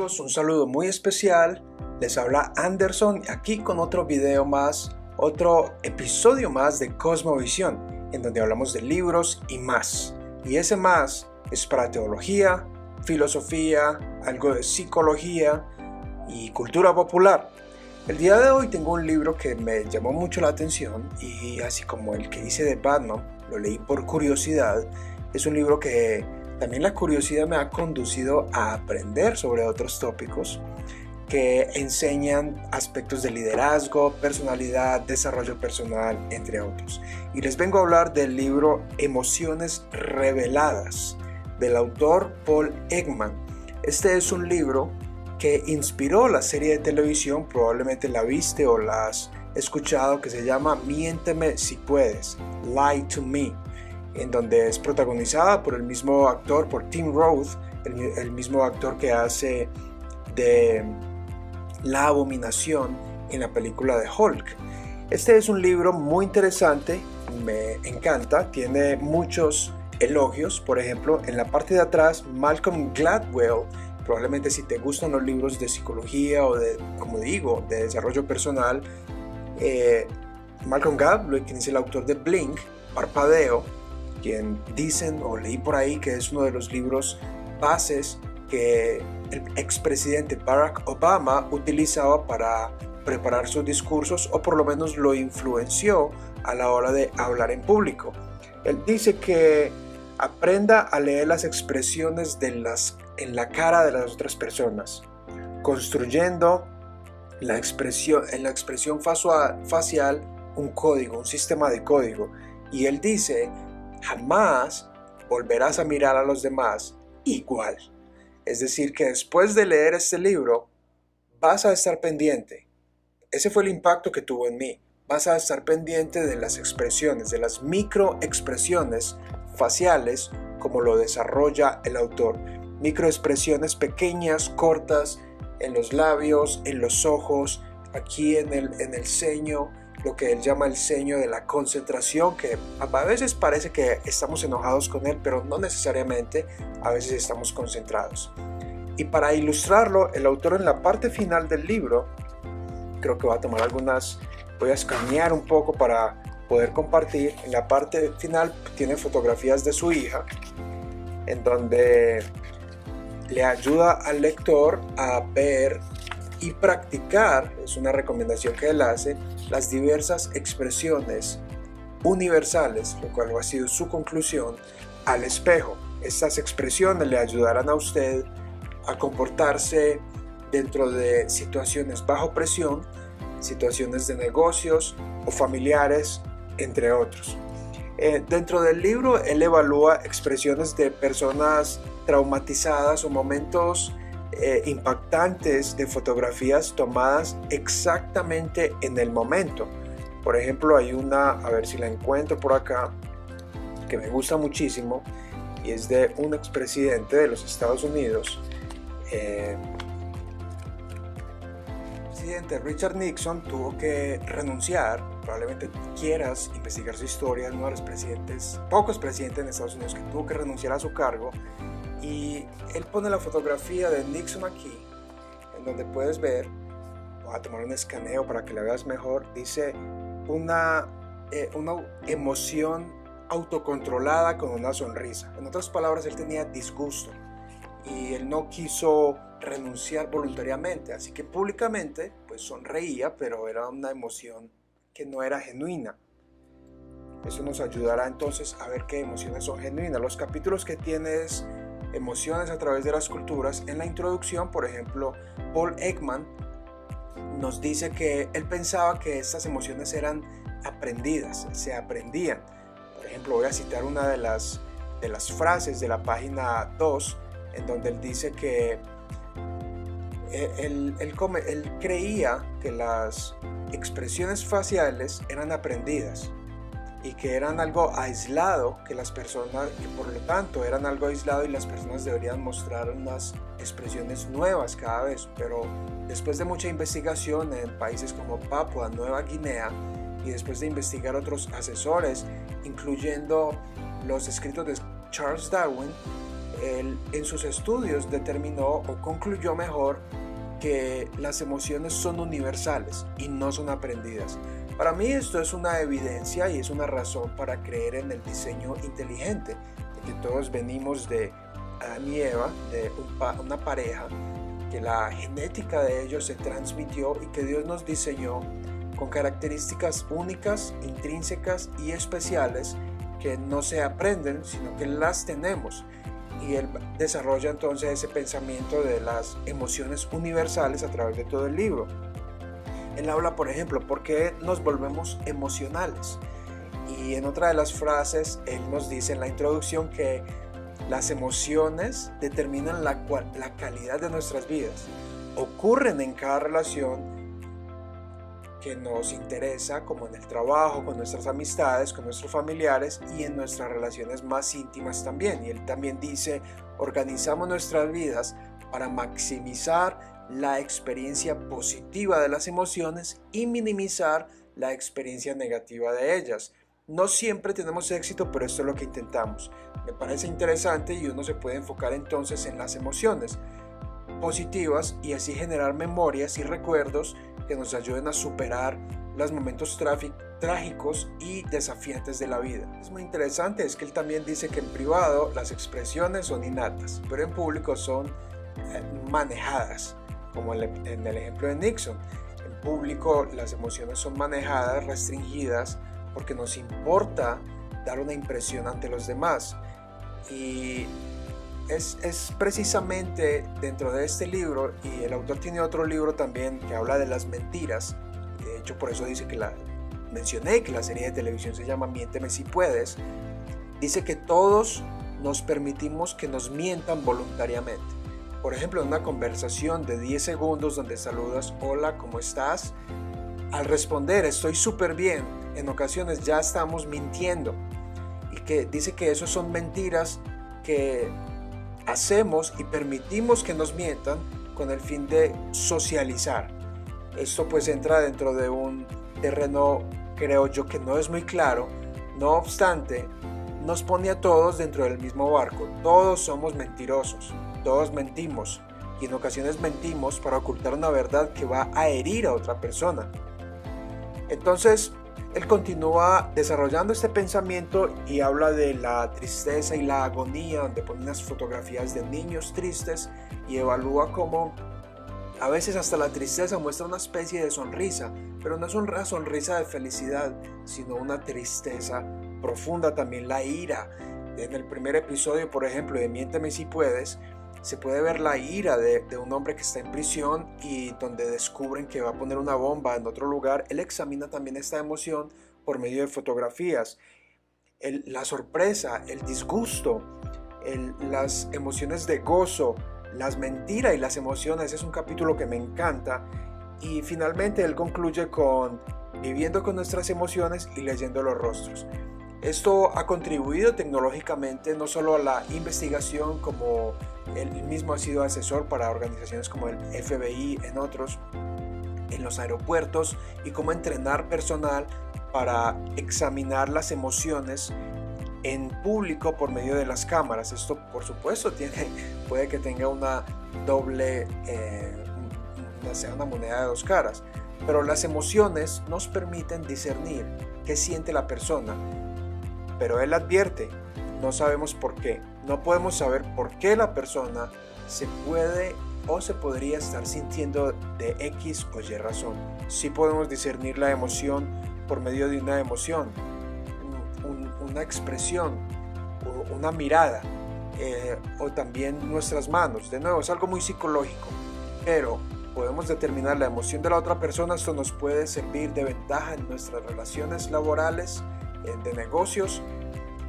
amigos, un saludo muy especial. Les habla Anderson aquí con otro video más, otro episodio más de Cosmovisión, en donde hablamos de libros y más. Y ese más es para teología, filosofía, algo de psicología y cultura popular. El día de hoy tengo un libro que me llamó mucho la atención y así como el que hice de Batman, lo leí por curiosidad. Es un libro que también la curiosidad me ha conducido a aprender sobre otros tópicos que enseñan aspectos de liderazgo, personalidad, desarrollo personal, entre otros. Y les vengo a hablar del libro Emociones Reveladas, del autor Paul Ekman. Este es un libro que inspiró la serie de televisión, probablemente la viste o la has escuchado, que se llama Miénteme si puedes, Lie to Me, en donde es protagonizada por el mismo actor, por Tim Roth, el mismo actor que hace de La Abominación en la película de Hulk. Este es un libro muy interesante, me encanta, tiene muchos elogios. Por ejemplo, en la parte de atrás, Malcolm Gladwell, probablemente si te gustan los libros de psicología o de, como digo, de desarrollo personal, Malcolm Gladwell, quien es el autor de Blink, Parpadeo, quien dicen o leí por ahí que es uno de los libros bases que el expresidente Barack Obama utilizaba para preparar sus discursos, o por lo menos lo influenció a la hora de hablar en público. Él dice que aprenda a leer las expresiones en la cara de las otras personas, construyendo en la expresión facial un código, un sistema de código. Y él dice: jamás volverás a mirar a los demás igual. Es decir, que después de leer este libro vas a estar pendiente. Ese fue el impacto que tuvo en mí. Vas a estar pendiente de las expresiones, de las microexpresiones faciales, como lo desarrolla el autor. Microexpresiones pequeñas, cortas, en los labios, en los ojos, aquí en el ceño, lo que él llama el ceño de la concentración, que a veces parece que estamos enojados con él, pero no necesariamente, a veces estamos concentrados. Y para ilustrarlo, el autor en la parte final del libro, creo que voy a escanear un poco para poder compartir. En la parte final tiene fotografías de su hija, en donde le ayuda al lector a ver y practicar, es una recomendación que él hace, las diversas expresiones universales, lo cual ha sido su conclusión, al espejo. Estas expresiones le ayudarán a usted a comportarse dentro de situaciones bajo presión, situaciones de negocios o familiares, entre otros. Dentro del libro, él evalúa expresiones de personas traumatizadas o momentos impactantes de fotografías tomadas exactamente en el momento. Por ejemplo, hay una, a ver si la encuentro por acá, que me gusta muchísimo, y es de un expresidente de los Estados Unidos. El presidente Richard Nixon tuvo que renunciar. Probablemente quieras investigar su historia. Es uno de los pocos presidentes en Estados Unidos que tuvo que renunciar a su cargo. Y él pone la fotografía de Nixon aquí, en donde puedes ver, voy a tomar un escaneo para que la veas mejor, dice una emoción autocontrolada con una sonrisa. En otras palabras, él tenía disgusto y él no quiso renunciar voluntariamente, así que públicamente pues sonreía, pero era una emoción que no era genuina. Eso nos ayudará entonces a ver qué emociones son genuinas. Los capítulos que tienes emociones a través de las culturas, en la introducción, por ejemplo, Paul Ekman nos dice que él pensaba que estas emociones eran aprendidas, se aprendían. Por ejemplo, voy a citar una de las frases de la página 2, en donde él dice que él creía que las expresiones faciales eran aprendidas y que eran algo aislado, que por lo tanto eran algo aislado y las personas deberían mostrar unas expresiones nuevas cada vez. Pero después de mucha investigación en países como Papua Nueva Guinea y después de investigar otros asesores, incluyendo los escritos de Charles Darwin, él en sus estudios determinó o concluyó mejor que las emociones son universales y no son aprendidas. Para mí esto es una evidencia y es una razón para creer en el diseño inteligente, de que todos venimos de Adán y Eva, de una pareja, que la genética de ellos se transmitió y que Dios nos diseñó con características únicas, intrínsecas y especiales que no se aprenden, sino que las tenemos. Y él desarrolla entonces ese pensamiento de las emociones universales a través de todo el libro. Él habla, por ejemplo, por qué nos volvemos emocionales. Y en otra de las frases, él nos dice en la introducción que las emociones determinan la calidad de nuestras vidas. Ocurren en cada relación que nos interesa, como en el trabajo, con nuestras amistades, con nuestros familiares y en nuestras relaciones más íntimas también. Y él también dice, organizamos nuestras vidas para maximizar la experiencia positiva de las emociones y minimizar la experiencia negativa de ellas. No siempre tenemos éxito, pero esto es lo que intentamos. Me parece interesante y uno se puede enfocar entonces en las emociones positivas y así generar memorias y recuerdos que nos ayuden a superar los momentos trágicos y desafiantes de la vida. Es muy interesante, es que él también dice que en privado las expresiones son innatas, pero en público son manejadas, como en el ejemplo de Nixon. En público las emociones son manejadas, restringidas, porque nos importa dar una impresión ante los demás. Y es precisamente dentro de este libro, y el autor tiene otro libro también que habla de las mentiras. De hecho, por eso dice que mencioné que la serie de televisión se llama Miénteme si puedes. Dice que todos nos permitimos que nos mientan voluntariamente. Por ejemplo, en una conversación de 10 segundos donde saludas, hola, ¿cómo estás? Al responder, estoy súper bien, en ocasiones ya estamos mintiendo. Y que dice que eso son mentiras que hacemos y permitimos que nos mientan con el fin de socializar. Esto pues entra dentro de un terreno, creo yo, que no es muy claro. No obstante, nos pone a todos dentro del mismo barco. Todos somos mentirosos, todos mentimos y en ocasiones mentimos para ocultar una verdad que va a herir a otra persona. Entonces, él continúa desarrollando este pensamiento y habla de la tristeza y la agonía, donde pone unas fotografías de niños tristes y evalúa cómo a veces hasta la tristeza muestra una especie de sonrisa, pero no es una sonrisa de felicidad, sino una tristeza profunda. También la ira. En el primer episodio, por ejemplo, de Miénteme si puedes, se puede ver la ira de un hombre que está en prisión y donde descubren que va a poner una bomba en otro lugar. Él examina también esta emoción por medio de fotografías. La sorpresa, el disgusto, las emociones de gozo, las mentiras y las emociones. Es un capítulo que me encanta. Y finalmente él concluye con viviendo con nuestras emociones y leyendo los rostros. Esto ha contribuido tecnológicamente no solo a la investigación, como él mismo ha sido asesor para organizaciones como el FBI, en los aeropuertos, y cómo entrenar personal para examinar las emociones en público por medio de las cámaras. Esto, por supuesto, puede que tenga una doble, sea una moneda de dos caras, pero las emociones nos permiten discernir qué siente la persona. Pero él advierte, no sabemos por qué, no podemos saber por qué la persona se puede o se podría estar sintiendo de X o Y razón. Sí podemos discernir la emoción por medio de una emoción, una expresión, una mirada, o también nuestras manos. De nuevo, es algo muy psicológico, pero podemos determinar la emoción de la otra persona. Esto nos puede servir de ventaja en nuestras relaciones laborales, de negocios,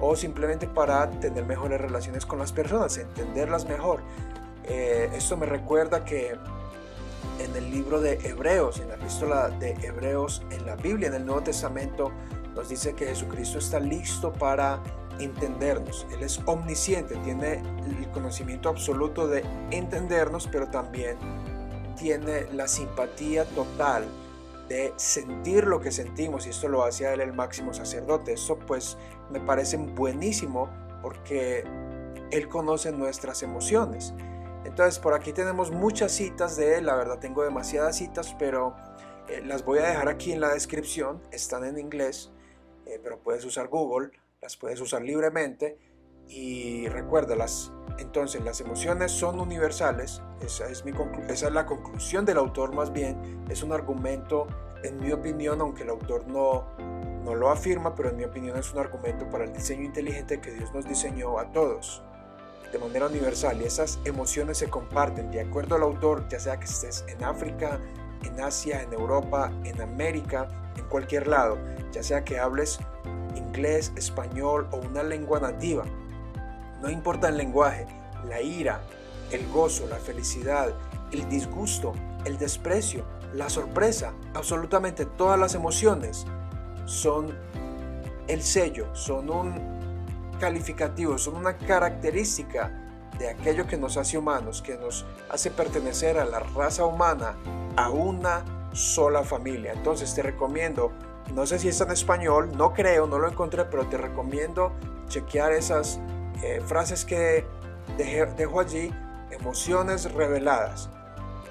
o simplemente para tener mejores relaciones con las personas, entenderlas mejor. Esto me recuerda que en el libro de Hebreos, en la epístola de Hebreos, en la Biblia, en el Nuevo Testamento, nos dice que Jesucristo está listo para entendernos. Él es omnisciente, tiene el conocimiento absoluto de entendernos, pero también tiene la simpatía total de sentir lo que sentimos, y esto lo hace a él el máximo sacerdote. Esto pues me parece buenísimo, porque Él conoce nuestras emociones. Entonces por aquí tenemos muchas citas de él, la verdad tengo demasiadas citas, pero las voy a dejar aquí en la descripción, están en inglés, pero puedes usar Google, las puedes usar libremente y recuérdalas. Entonces las emociones son universales, esa es la conclusión del autor más bien, es un argumento en mi opinión, aunque el autor no lo afirma, pero en mi opinión es un argumento para el diseño inteligente que Dios nos diseñó a todos de manera universal, y esas emociones se comparten de acuerdo al autor, ya sea que estés en África, en Asia, en Europa, en América, en cualquier lado, ya sea que hables inglés, español o una lengua nativa. No importa el lenguaje, la ira, el gozo, la felicidad, el disgusto, el desprecio, la sorpresa, absolutamente todas las emociones son el sello, son un calificativo, son una característica de aquello que nos hace humanos, que nos hace pertenecer a la raza humana, a una sola familia. Entonces te recomiendo, no sé si está en español, no creo, no lo encontré, pero te recomiendo chequear esas frases que dejo allí, emociones reveladas,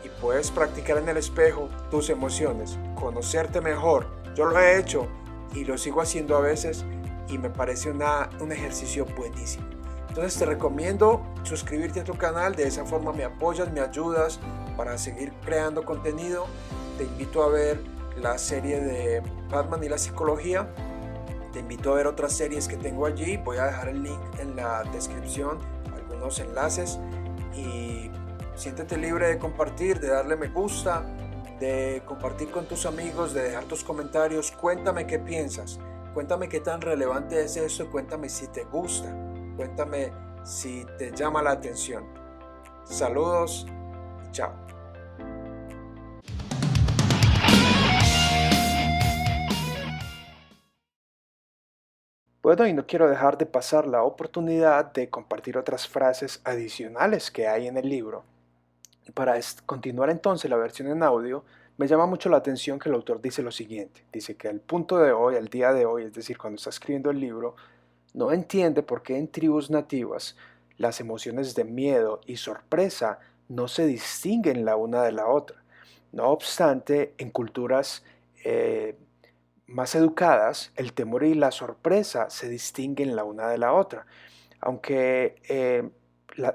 y puedes practicar en el espejo tus emociones, conocerte mejor. Yo lo he hecho y lo sigo haciendo a veces y me parece un ejercicio buenísimo. Entonces te recomiendo suscribirte a tu canal, de esa forma me apoyas, me ayudas para seguir creando contenido. Te invito a ver la serie de Batman y la psicología, te invito a ver otras series que tengo allí, voy a dejar el link en la descripción, algunos enlaces, y siéntete libre de compartir, de darle me gusta, de compartir con tus amigos, de dejar tus comentarios. Cuéntame qué piensas, cuéntame qué tan relevante es esto, cuéntame si te gusta, cuéntame si te llama la atención. Saludos y chao. Bueno, y no quiero dejar de pasar la oportunidad de compartir otras frases adicionales que hay en el libro. Y para continuar entonces la versión en audio, me llama mucho la atención que el autor dice lo siguiente. Dice que al punto de hoy, al día de hoy, es decir, cuando está escribiendo el libro, no entiende por qué en tribus nativas las emociones de miedo y sorpresa no se distinguen la una de la otra. No obstante, en culturas más educadas, el temor y la sorpresa se distinguen la una de la otra. Aunque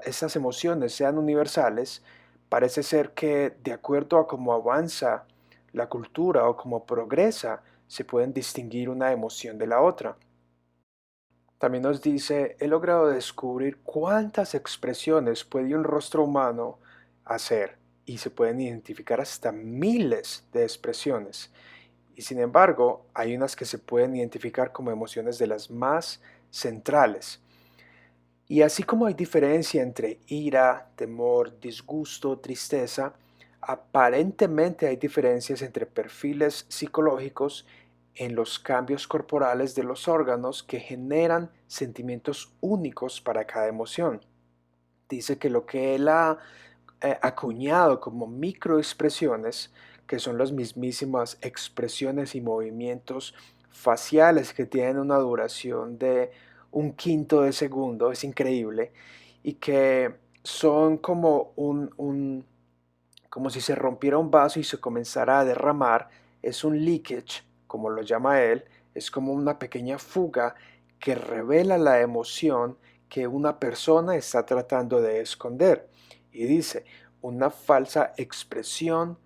estas emociones sean universales, parece ser que de acuerdo a cómo avanza la cultura o cómo progresa, se pueden distinguir una emoción de la otra. También nos dice, he logrado descubrir cuántas expresiones puede un rostro humano hacer y se pueden identificar hasta miles de expresiones. Y sin embargo, hay unas que se pueden identificar como emociones de las más centrales. Y así como hay diferencia entre ira, temor, disgusto, tristeza, aparentemente hay diferencias entre perfiles psicológicos en los cambios corporales de los órganos que generan sentimientos únicos para cada emoción. Dice que lo que él ha acuñado como microexpresiones, que son las mismísimas expresiones y movimientos faciales que tienen una duración de un quinto de segundo, es increíble, y que son como como si se rompiera un vaso y se comenzara a derramar, es un leakage, como lo llama él, es como una pequeña fuga que revela la emoción que una persona está tratando de esconder. Y dice, una falsa expresión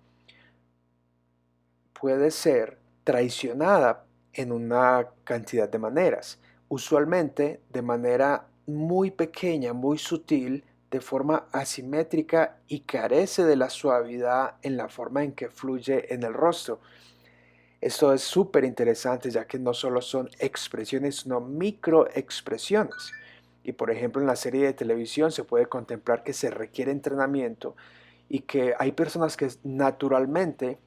puede ser traicionada en una cantidad de maneras, usualmente de manera muy pequeña, muy sutil, de forma asimétrica y carece de la suavidad en la forma en que fluye en el rostro. Esto es súper interesante ya que no solo son expresiones, sino microexpresiones. Y por ejemplo en la serie de televisión se puede contemplar que se requiere entrenamiento y que hay personas que naturalmente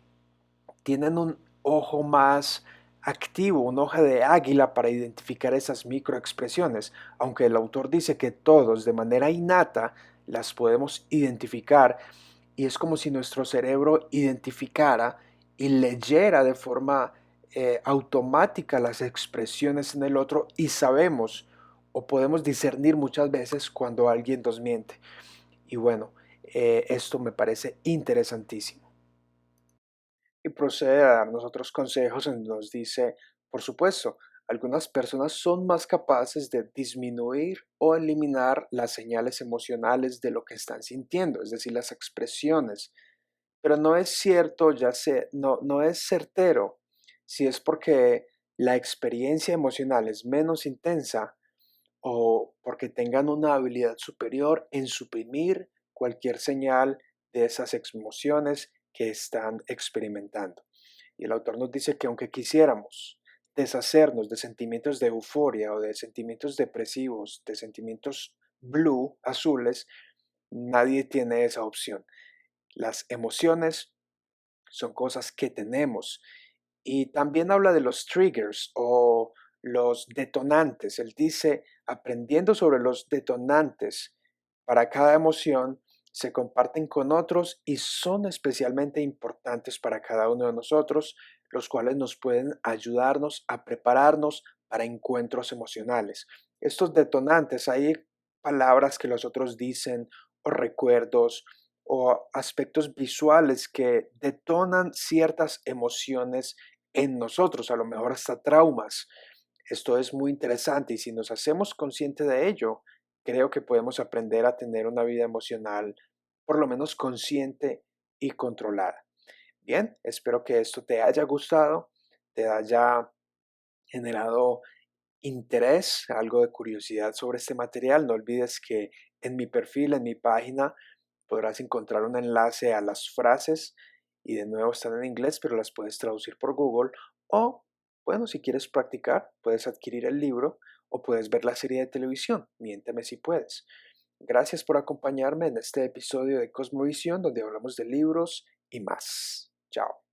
tienen un ojo más activo, un ojo de águila para identificar esas microexpresiones, aunque el autor dice que todos de manera innata las podemos identificar y es como si nuestro cerebro identificara y leyera de forma automática las expresiones en el otro y sabemos o podemos discernir muchas veces cuando alguien nos miente. Y bueno, esto me parece interesantísimo. Y procede a darnos otros consejos en donde nos dice, por supuesto, algunas personas son más capaces de disminuir o eliminar las señales emocionales de lo que están sintiendo, es decir, las expresiones, pero no es cierto, no es certero si es porque la experiencia emocional es menos intensa o porque tengan una habilidad superior en suprimir cualquier señal de esas emociones que están experimentando. Y el autor nos dice que aunque quisiéramos deshacernos de sentimientos de euforia o de sentimientos depresivos, de sentimientos blue, azules, nadie tiene esa opción. Las emociones son cosas que tenemos. Y también habla de los triggers o los detonantes. Él dice, aprendiendo sobre los detonantes para cada emoción, se comparten con otros y son especialmente importantes para cada uno de nosotros, los cuales nos pueden ayudarnos a prepararnos para encuentros emocionales. Estos detonantes, hay palabras que los otros dicen o recuerdos o aspectos visuales que detonan ciertas emociones en nosotros, a lo mejor hasta traumas. Esto es muy interesante y si nos hacemos conscientes de ello, creo que podemos aprender a tener una vida emocional por lo menos consciente y controlada. Bien, espero que esto te haya gustado, te haya generado interés, algo de curiosidad sobre este material. No olvides que en mi perfil, en mi página, podrás encontrar un enlace a las frases y de nuevo están en inglés, pero las puedes traducir por Google o, bueno, si quieres practicar, puedes adquirir el libro o puedes ver la serie de televisión, Miénteme si puedes. Gracias por acompañarme en este episodio de Cosmovisión donde hablamos de libros y más. Chao.